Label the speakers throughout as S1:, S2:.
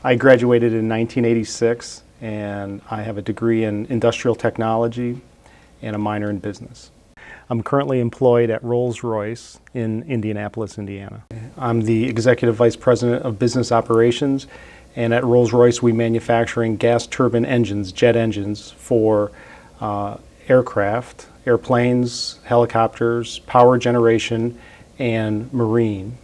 S1: I graduated in 1986, and I have a degree in industrial technology and a minor in business. I'm currently employed at Rolls Royce in Indianapolis, Indiana. I'm the Executive Vice President of Business Operations, and at Rolls Royce we manufacturing gas turbine engines, jet engines, for aircraft, airplanes, helicopters, power generation, and marine.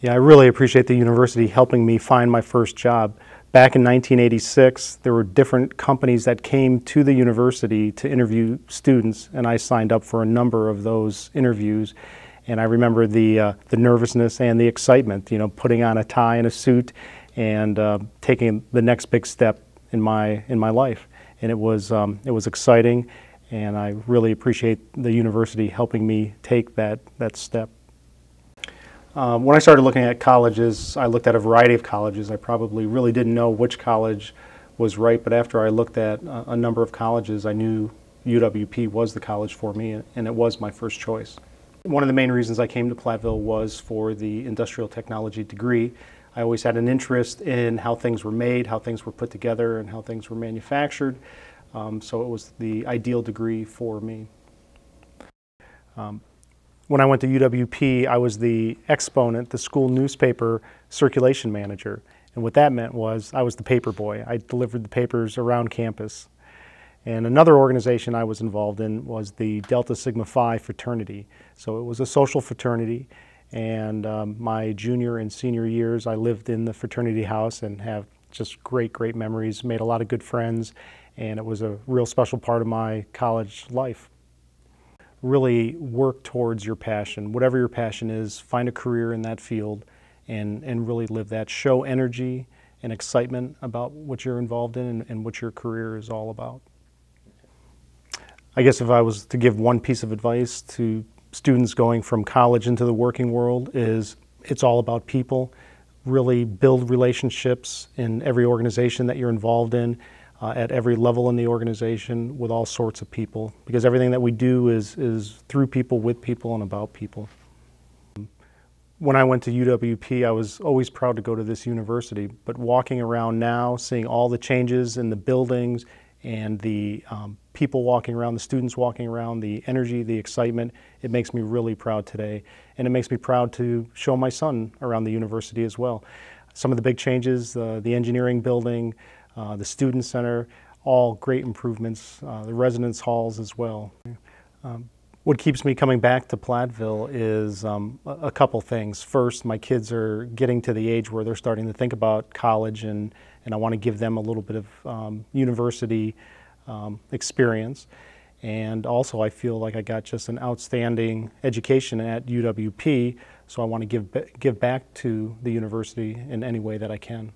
S1: Yeah, I really appreciate the university helping me find my first job. Back in 1986, there were different companies that came to the university to interview students, and I signed up for a number of those interviews. And I remember the nervousness and the excitement, putting on a tie and a suit and taking the next big step in my life. And it was exciting, and I really appreciate the university helping me take that step. When I started looking at colleges, I looked at a variety of colleges. I probably really didn't know which college was right, but after I looked at a number of colleges, I knew UWP was the college for me, and it was my first choice. One of the main reasons I came to Platteville was for the industrial technology degree. I always had an interest in how things were made, how things were put together, and how things were manufactured, so it was the ideal degree for me. When I went to UWP, I was the exponent, the school newspaper circulation manager. And what that meant was I was the paper boy. I delivered the papers around campus. And another organization I was involved in was the Delta Sigma Phi fraternity. So it was a social fraternity. And my junior and senior years, I lived in the fraternity house and have just great memories, made a lot of good friends, and it was a real special part of my college life. Really work towards your passion. Whatever your passion is, find a career in that field and really live that. Show energy and excitement about what you're involved in and what your career is all about. I guess if I was to give one piece of advice to students going from college into the working world, is it's all about people. Really build relationships in every organization that you're involved in. At every level in the organization with all sorts of people, because everything that we do is through people, with people, and about people. When I went to UWP, I was always proud to go to this university, but walking around now, seeing all the changes in the buildings and the people walking around, the students walking around, the energy, the excitement, it makes me really proud today. And it makes me proud to show my son around the university as well. Some of the big changes, the engineering building, the student center, all great improvements, the residence halls as well. What keeps me coming back to Platteville is a couple things. First, my kids are getting to the age where they're starting to think about college, and I want to give them a little bit of university experience. And also I feel like I got just an outstanding education at UWP, so I want to give back to the university in any way that I can.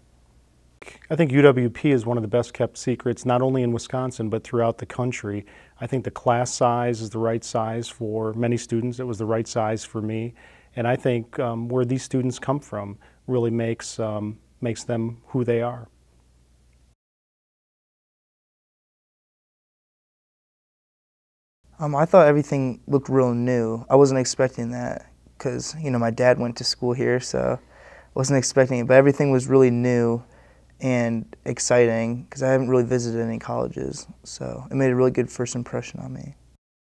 S1: I think UWP is one of the best kept secrets, not only in Wisconsin, but throughout the country. I think the class size is the right size for many students. It was the right size for me. And I think where these students come from really makes them who they are.
S2: I thought everything looked real new. I wasn't expecting that because, my dad went to school here, so I wasn't expecting it. But everything was really new and exciting because I haven't really visited any colleges, so it made a really good first impression on me.